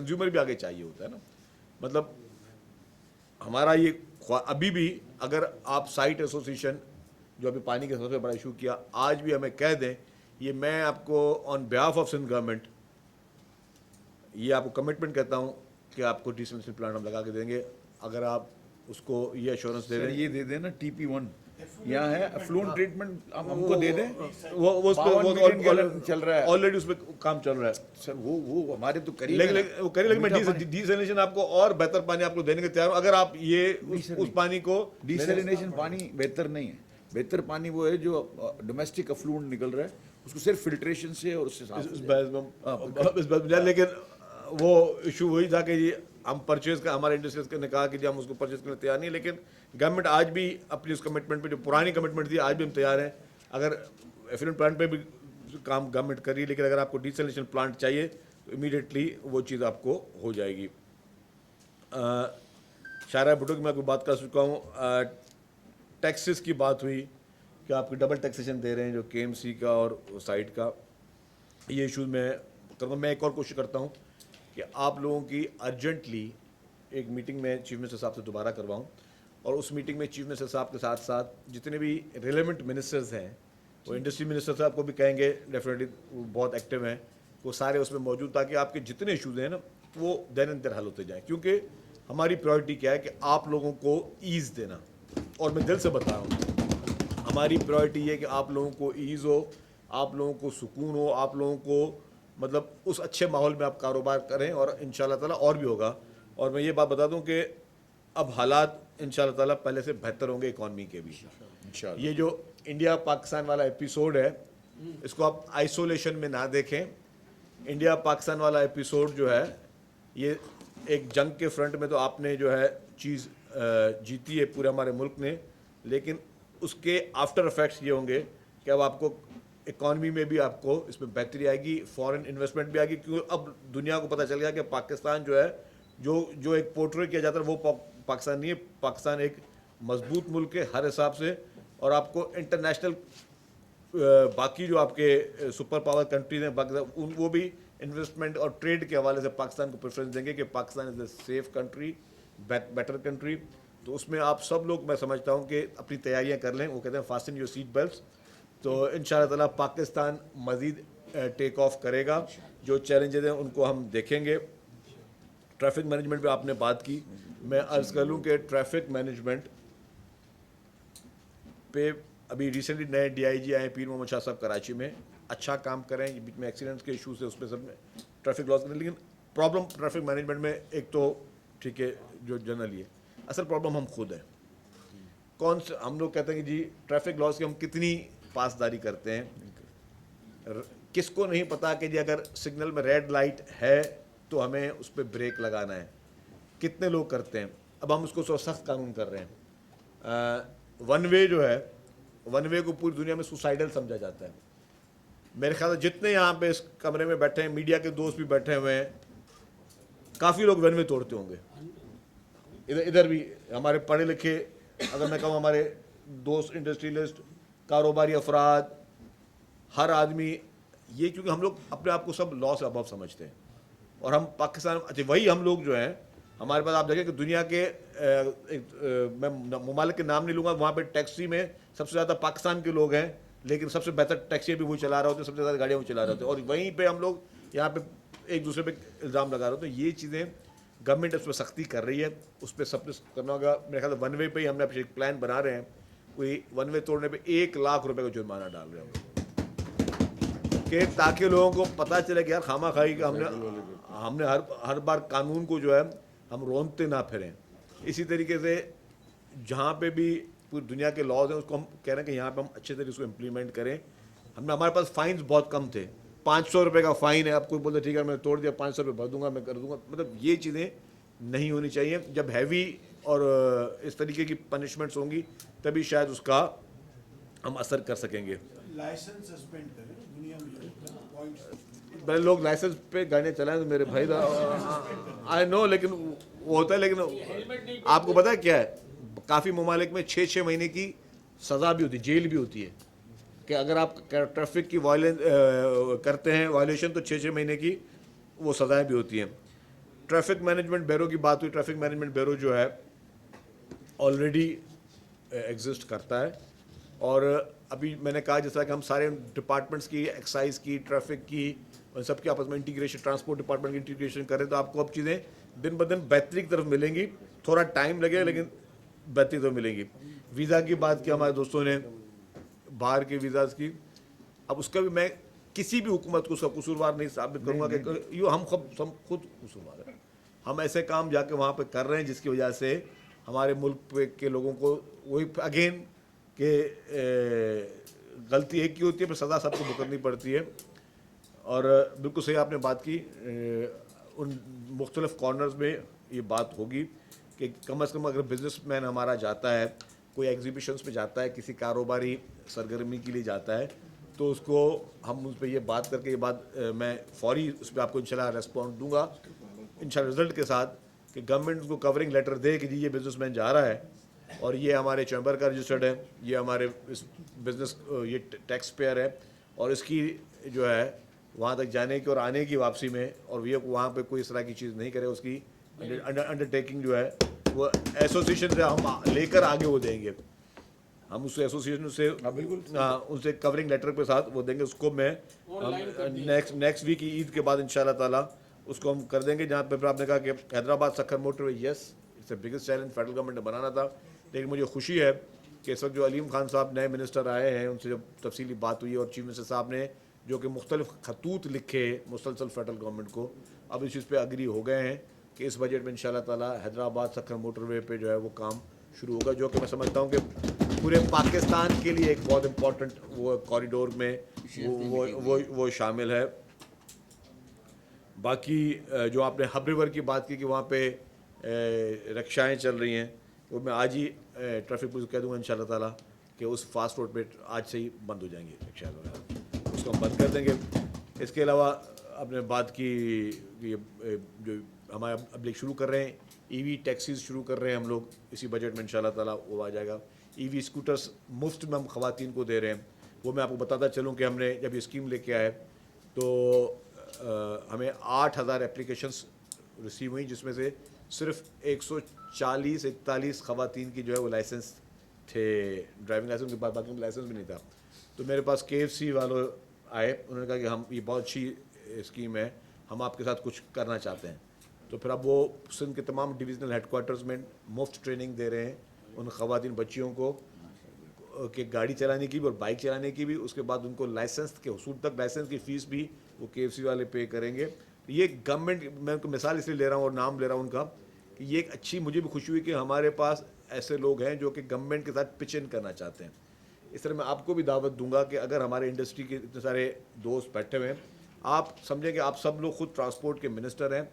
Consumer بھی آگے چاہیے ہوتا ہے نا. مطلب ہمارا یہ ابھی بھی اگر آپ سائٹ ایسوسیشن جو ابھی پانی کا سب سے بڑا ایشو کیا, آج بھی ہمیں کہہ دیں, یہ میں آپ کو آن بیہاف آف سندھ گورنمنٹ یہ آپ کو کمٹمنٹ کہتا ہوں کہ آپ کو ڈیسلنیشن پلانٹ ہم لگا کے دیں گے اگر آپ اس کو یہ ایشورنس دے دیں. یہ دے دیں نا TP1 یہاں ہے افلوئنٹ ٹریٹمنٹ آپ ہم کو دے دیں. وہ چل رہا ہے آلریڈی اس پہ کام چل رہا ہے سر. وہ ہمارے تو قریب لیکن میں ڈیسلینیشن آپ کو اور بہتر پانی آپ کو دینے کے تیار ہوں اگر آپ یہ اس پانی کو. ڈیسلینیشن پانی بہتر نہیں ہے. بہتر پانی وہ ہے جو ڈومیسٹک افلوئنٹ نکل رہا ہے اس کو صرف فلٹریشن سے اور اس سے صاف. لیکن وہ ایشو وہی تھا کہ جی ہم پرچیز کا ہمارے انڈسٹریز نے کہا کہ جی ہم اس کو پرچیز کرنے تیار نہیں, لیکن گورنمنٹ آج بھی اپنی اس کمٹمنٹ پہ جو پرانی کمٹمنٹ تھی آج بھی ہم تیار ہیں. اگر ایفلوئنٹ پلانٹ پہ بھی کام گورنمنٹ کر رہی ہے, لیکن اگر آپ کو ڈیسلینیشن پلانٹ چاہیے تو امیڈیٹلی وہ چیز آپ کو ہو جائے گی. شاہراہ بھٹو کی میں آپ کو بات کر چکا ہوں. ٹیکسز کی بات ہوئی کہ آپ کی ڈبل ٹیکسیشن دے رہے ہیں جو KMC کا اور سائٹ کا, یہ ایشوز میں کروں گا. میں ایک اور کوشش کرتا ہوں کہ آپ لوگوں کی ارجنٹلی ایک میٹنگ میں چیف منسٹر صاحب سے دوبارہ کرواؤں, اور اس میٹنگ میں چیف منسٹر صاحب کے ساتھ ساتھ جتنے بھی ریلیونٹ منسٹرز ہیں, وہ انڈسٹری منسٹر صاحب کو بھی کہیں گے, ڈیفینیٹلی وہ بہت ایکٹیو ہیں, وہ سارے اس میں موجود, تاکہ آپ کے جتنے ایشوز ہیں نا وہ دین دیر حل ہوتے جائیں. کیونکہ ہماری پرائورٹی کیا ہے کہ آپ لوگوں کو ایز دینا, اور میں دل سے بتا رہا ہوں ہماری پرائورٹی یہ ہے کہ آپ لوگوں کو ایز ہو, آپ لوگوں کو سکون ہو, آپ لوگوں کو مطلب اس اچھے ماحول میں آپ کاروبار کریں, اور ان شاء اللہ تعالیٰ اور بھی ہوگا. اور میں یہ بات بتا دوں کہ اب حالات ان شاء اللہ تعالیٰ پہلے سے بہتر ہوں گے اکانومی کے بھی. یہ جو انڈیا پاکستان والا ایپیسوڈ ہے اس کو آپ آئسولیشن میں نہ دیکھیں. انڈیا پاکستان والا ایپیسوڈ جو ہے یہ ایک جنگ کے فرنٹ میں تو آپ نے جو ہے چیز جیتی ہے پورے ہمارے ملک نے, لیکن اس کے آفٹر افیکٹس یہ ہوں گے کہ اب آپ کو اکانومی میں بھی آپ کو اس میں بہتری آئے گی, فارن انویسٹمنٹ بھی آئے گی, کیونکہ اب دنیا کو پتہ چل گیا کہ پاکستان جو ہے جو ایک پورٹری کیا جاتا ہے وہ پاکستان نہیں ہے. پاکستان ایک مضبوط ملک ہے ہر حساب سے, اور آپ کو انٹرنیشنل باقی جو آپ کے سپر پاور کنٹریز ہیں وہ بھی انویسٹمنٹ اور ٹریڈ کے حوالے سے پاکستان کو پریفرنس دیں گے کہ Pakistan is a safe country, better country. تو اس میں آپ سب لوگ میں سمجھتا ہوں کہ اپنی تیاریاں کر لیں. وہ کہتے ہیں فاسٹن یور سیٹ بیلٹس. تو ان شاء اللہ تعالیٰ پاکستان مزید ٹیک آف کرے گا. جو چیلنجز ہیں ان کو ہم دیکھیں گے. ٹریفک مینجمنٹ پہ آپ نے بات کی, میں عرض کر لوں کہ ٹریفک مینجمنٹ پہ ابھی ریسنٹلی نئے DIG آئے ہیں پیر محمد شاہ صاحب کراچی میں, اچھا کام کریں. بیچ میں ایکسیڈنٹس کے ایشوز ہے اس پہ سب میں ٹریفک لاس کریں, لیکن پرابلم ٹریفک مینجمنٹ میں ایک تو ٹھیک ہے جو جنرلی ہے, اصل پرابلم ہم خود ہیں. کون سے ہم لوگ کہتے ہیں کہ جی ٹریفک لاس کی ہم کتنی پاسداری کرتے ہیں, کس کو نہیں پتا کہ جی اگر سگنل میں ریڈ لائٹ ہے تو ہمیں اس پہ بریک لگانا ہے. کتنے لوگ کرتے ہیں. اب ہم اس کو سخت قانون کر رہے ہیں. ون وے جو ہے, ون وے کو پوری دنیا میں سوسائڈل سمجھا جاتا ہے. میرے خیال سے جتنے یہاں پہ اس کمرے میں بیٹھے ہیں, میڈیا کے دوست بھی بیٹھے ہوئے ہیں, کافی لوگ ون وے توڑتے ہوں گے. ادھر بھی ہمارے پڑھے لکھے, اگر میں کہوں ہمارے دوست انڈسٹریلسٹ, کاروباری افراد, ہر آدمی, یہ کیونکہ ہم لوگ اپنے آپ کو سب لا سے ابو سمجھتے ہیں. اور ہم پاکستان, اچھا وہی ہم لوگ جو ہیں ہمارے پاس آپ دیکھیں کہ دنیا کے میں ممالک کے نام نہیں لوں گا, وہاں پہ ٹیکسی میں سب سے زیادہ پاکستان کے لوگ ہیں, لیکن سب سے بہتر ٹیکسی بھی وہ چلا رہے ہوتے ہیں, سب سے زیادہ گاڑیاں وہ چلا رہے ہوتے ہیں, اور وہیں پہ ہم لوگ یہاں پہ ایک دوسرے پہ الزام لگا رہے ہوتے ہیں. یہ چیزیں گورنمنٹ اس پہ سختی کر رہی ہے, اس پہ سب کچھ کرنا ہوگا. میرے خیال ون وے پہ ہی ہم نے ایک پلان بنا رہے ہیں, کوئی ون وے توڑنے پہ 1 لاکھ روپے کا جرمانہ ڈال رہے ہیں کہ تاکہ لوگوں کو پتہ چلے کہ یار خامہ خواہی کا ہم نے ہر بار قانون کو جو ہے ہم رونتے نہ پھریں. اسی طریقے سے جہاں پہ بھی پوری دنیا کے لاز ہیں اس کو ہم کہہ رہے ہیں کہ یہاں پہ ہم اچھے طریقے سے امپلیمنٹ کریں. ہمارے پاس فائنز بہت کم تھے, 500 روپے کا فائن ہے. اب کوئی بولتے ٹھیک ہے میں نے توڑ دیا 500 روپے بھر دوں گا, میں کر دوں گا. مطلب یہ چیزیں نہیں ہونی چاہیے. جب ہیوی اور اس طریقے کی پنشمنٹس ہوں گی تبھی شاید اس کا ہم اثر کر سکیں گے. لائسنس سسپینڈ کریں دنیا میں پہلے لوگ لائسنس پہ گاڑیاں چلائیں تو میرے بھائی آئی نو, لیکن وہ ہوتا ہے. لیکن آپ کو پتا ہے کیا ہے, کافی ممالک میں 6 مہینے کی سزا بھی ہوتی ہے, جیل بھی ہوتی ہے, کہ اگر آپ ٹریفک کی کرتے ہیں وائلیشن تو 6 مہینے کی وہ سزائیں بھی ہوتی ہیں. ट्रैफिक मैनेजमेंट ब्यूरो की बात हुई, ट्रैफिक मैनेजमेंट ब्यूरो जो है ऑलरेडी एग्जिस्ट करता है, और अभी मैंने कहा जैसा कि हम सारे डिपार्टमेंट्स की, एक्साइज की, ट्रैफिक की, और सबके आपस में इंटीग्रेशन, ट्रांसपोर्ट डिपार्टमेंट की इंटीग्रेशन करें तो आपको अब चीज़ें दिन ब दिन बेहतरी की तरफ मिलेंगी। थोड़ा टाइम लगेगा लेकिन बेहतरी तो मिलेंगी। वीज़ा की बात की हमारे दोस्तों ने, बाहर के वीज़ाज़ की, अब उसका भी मैं किसी भी हुकूमत को उसका कसूरवार नहीं साबित करूंगा कि यो हम खुद कसूरवार हैं। हम ऐसे काम जाके वहाँ पे कर रहे हैं जिसकी वजह से हमारे मुल्क के लोगों को वही अगेन कि गलती एक की होती है पर सज़ा सबको भुगतनी पड़ती है। और बिल्कुल सही आपने बात की, उन मुख्तलिफ कॉर्नर्स में ये बात होगी कि कम से कम अगर बिजनेसमैन हमारा जाता है, कोई एग्जीबिशंस पे जाता है, किसी कारोबारी सरगर्मी के लिए जाता है, तो उसको हम उस पर ये बात करके, ये बात मैं फौरी उस पर आपको इंशाल्लाह रेस्पॉन्ड दूंगा इंशाल्लाह रिजल्ट के साथ, कि गवर्नमेंट उसको कवरिंग लेटर दे कि जी ये बिजनेसमैन जा रहा है और ये हमारे चैम्बर का रजिस्टर्ड है, ये हमारे इस बिजनेस ये टैक्स पेयर है, और इसकी जो है वहाँ तक जाने की और आने की वापसी में, और ये वहाँ पे कोई इस तरह की चीज़ नहीं करे, उसकी अंडरटेकिंग जो है वो एसोसिएशन से हम लेकर आगे वो देंगे। हम उस एसोसिएशन से बिल्कुल उनसे कवरिंग लेटर के साथ वो देंगे। उसको मैं नेक्स्ट वीक की ईद के बाद इंशाल्लाह ताला उसको हम कर देंगे। जहाँ पे आपने कहा कि Hyderabad Sukkur motorway, yes it's the biggest challenge federal government ने बनाना था, लेकिन मुझे खुशी है कि इस वक्त जो अलीम खान साहब नए मिनिस्टर आए हैं उनसे जब तफसीली बात हुई और चीफ मिनिस्टर साहब ने जो कि मुख्तलिफ खतूत लिखे मुसलसल फेडरल गवर्नमेंट को, अब इस चीज़ पे अग्री हो गए हैं कि इस बजट में इंशाल्लाह ताला हैदराबाद सक्खर मोटरवे पे जो है वो काम शुरू होगा, जो कि मैं समझता हूँ कि पूरे पाकिस्तान के लिए एक बहुत इम्पोर्टेंट वो कॉरिडोर में वो शामिल है। बाकी जो आपने हब रिवर की बात की कि वहाँ पे रिक्शाएँ चल रही हैं, वो मैं आज ही ट्रैफिक पुलिस कह दूँगा इंशाल्लाह ताला कि उस फास्ट रोड पे आज से ही बंद हो जाएंगी रिक्शा वगैरह, उसको हम बंद कर देंगे। इसके अलावा आपने बात की ये जो हमारे अब शुरू कर रहे हैं ईवी टैक्सीज शुरू कर रहे हैं हम लोग, इसी बजट में इंशाल्लाह ताला वो आ जाएगा। ईवी स्कूटर्स मुफ्त में हम ख़वातीन को दे रहे हैं। वो मैं आपको बताता चलूँ कि हमने जब ये स्कीम लेके आए तो हमें 8,000 एप्लीकेशंस रिसीव हुई, जिसमें से सिर्फ 140-41 ख़वातीन की जो है वो लाइसेंस थे, ड्राइविंग लाइसेंस के बाद बाकी में लाइसेंस भी नहीं था। तो मेरे पास KFC वालों आए, उन्होंने कहा कि हम ये बहुत अच्छी स्कीम है, हम आपके साथ कुछ करना चाहते हैं। तो फिर अब वो सिंध के तमाम डिविजनल हेडक्वार्टर्स में मुफ्त ट्रेनिंग दे रहे हैं उन ख़वातीन बच्चियों को कि गाड़ी चलाने की भी और बाइक चलाने की भी। उसके बाद उनको लाइसेंस के हुसूल तक लाइसेंस की फ़ीस भी वो KFC वाले पे करेंगे। तो ये गवर्नमेंट, मैं उनको मिसाल इसलिए ले रहा हूँ और नाम ले रहा हूँ उनका, कि ये एक अच्छी, मुझे भी खुशी हुई कि हमारे पास ऐसे लोग हैं जो कि गवर्नमेंट के साथ पिच इन करना चाहते हैं। इस तरह मैं आपको भी दावत दूंगा कि अगर हमारे इंडस्ट्री के इतने सारे दोस्त बैठे हुए हैं, आप समझें कि आप सब लोग खुद ट्रांसपोर्ट के मिनिस्टर हैं,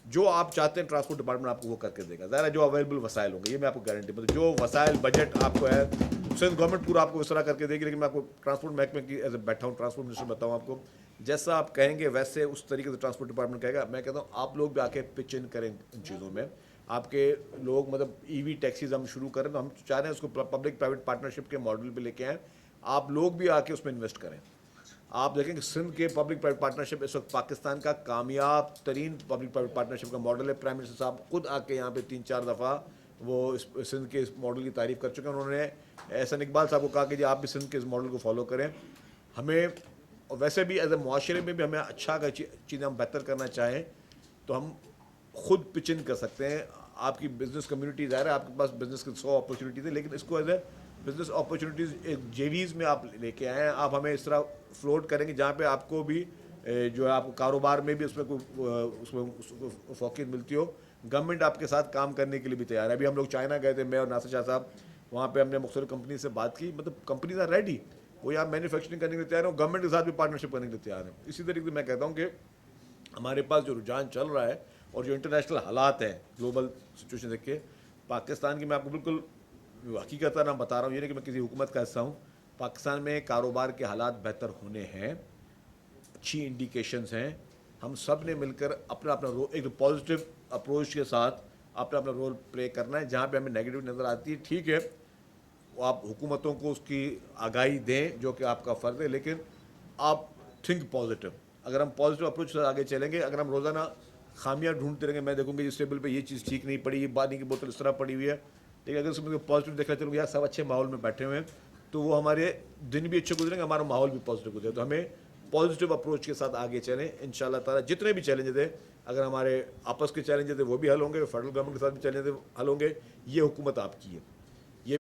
जो आप चाहते हैं ट्रांसपोर्ट डिपार्टमेंट आपको वो करके देगा। ज़रा जो अवेलेबल वसाइल होंगे, ये मैं आपको गारंटी, मतलब जो वसाइल बजट आपको है सिंध गवर्नमेंट पूरा आपको इस तरह करके देगी। लेकिन मैं आपको ट्रांसपोर्ट महकमे की एज ए बैठा हूँ ट्रांसपोर्ट मिनिस्टर बताऊँ आपको, जैसा आप कहेंगे वैसे उस तरीके से ट्रांसपोर्ट डिपार्टमेंट कहेगा। मैं कहता हूँ आप लोग भी आके पिच इन करें इन चीज़ों में। आपके लोग मतलब ईवी टैक्सीज हम शुरू करें तो हम चाह रहे हैं उसको पब्लिक प्राइवेट पार्टनरशिप के मॉडल पे लेके आएँ, आप लोग भी आके उसमें इन्वेस्ट करें। आप देखें कि सिंध के पब्लिक प्राइवेट पार्टनरशिप इस वक्त पाकिस्तान का कामयाब तरीन पब्लिक प्राइवेट पार्टनरशिप का मॉडल है। प्राइम मिनिस्टर साहब खुद आके यहाँ पे 3-4 दफ़ा वो इस सिंध के इस मॉडल की तारीफ़ कर चुके हैं। उन्होंने एहसन इकबाल साहब को कहा कि जी आप भी सिंध के इस मॉडल को फॉलो करें। हमें और वैसे भी एज ए मुआशरे में भी हमें अच्छा चीज़ें हम बेहतर करना चाहें तो हम खुद पिच इन कर सकते हैं। आपकी बिज़नेस कम्युनिटी ज़ाहिर है, आपके पास बिज़नेस की 100 अपॉर्चुनिटीज़ है, लेकिन इसको एज ए बिज़नेस अपॉर्चुनिटीज़ एक JVs में आप लेके आए हैं। आप हमें इस तरह फ्लोट करेंगे जहाँ पे आपको भी जो है आपको कारोबार में भी उसमें उसमें फ़ौक़ियत मिलती हो। गवर्नमेंट आपके साथ काम करने के लिए भी तैयार है। अभी हम लोग चाइना गए थे, मैं और नासिर शाह साहब, वहाँ पे हमने मुख्तलिफ कंपनी से बात की, मतलब कंपनीज आर रेडी, वो यहाँ मैन्युफैक्चरिंग करने के लिए तैयार है, गवर्नमेंट के साथ भी पार्टनरशिप करने के लिए तैयार है। इसी तरीके से मैं कहता हूँ कि हमारे पास जो रुझान चल रहा है और जो इंटरनेशनल हालात हैं, ग्लोबल सिचुएशन देख के पाकिस्तान की, मैं आपको बिल्कुल हकीकत ना बता रहा हूँ, ये नहीं कि मैं किसी हुकूमत का हिस्सा हूँ। पाकिस्तान में कारोबार के हालात बेहतर होने हैं, अच्छी इंडिकेशंस हैं। हम सब ने मिलकर अपना अपना रोल, एक पॉजिटिव अप्रोच के साथ अपना अपना रोल प्ले करना है। जहाँ पे हमें नेगेटिव नज़र आती है, ठीक है, आप हुकूमतों को उसकी आगाही दें जो कि आपका फ़र्ज़ है, लेकिन आप थिंक पॉजिटिव। अगर हम पॉजिटिव अप्रोच से आगे चलेंगे, अगर हम रोज़ाना خامیاں ڈھونڈتے رہیں گے. میں دیکھوں گا اس ٹیبل پہ یہ چیز ٹھیک نہیں پڑی, یہ پانی کی بوتل اس طرح پڑی ہوئی ہے, لیکن اگر اس میں پازیٹیو دیکھنا چلوں یار سب اچھے ماحول میں بیٹھے ہوئے ہیں, تو وہ ہمارے دن بھی اچھے گزریں گے, ہمارا ماحول بھی پازیٹیو گزرے. تو ہمیں پازیٹیو اپروچ کے ساتھ آگے چلیں ان شاء اللہ تعالیٰ. جتنے بھی چیلنجز ہیں, اگر ہمارے آپس کے چیلنجز ہیں وہ بھی حل ہوں گے, فیڈرل گورنمنٹ کے ساتھ بھی چیلنجز حل ہوں گے. یہ حکومت آپ کی ہے.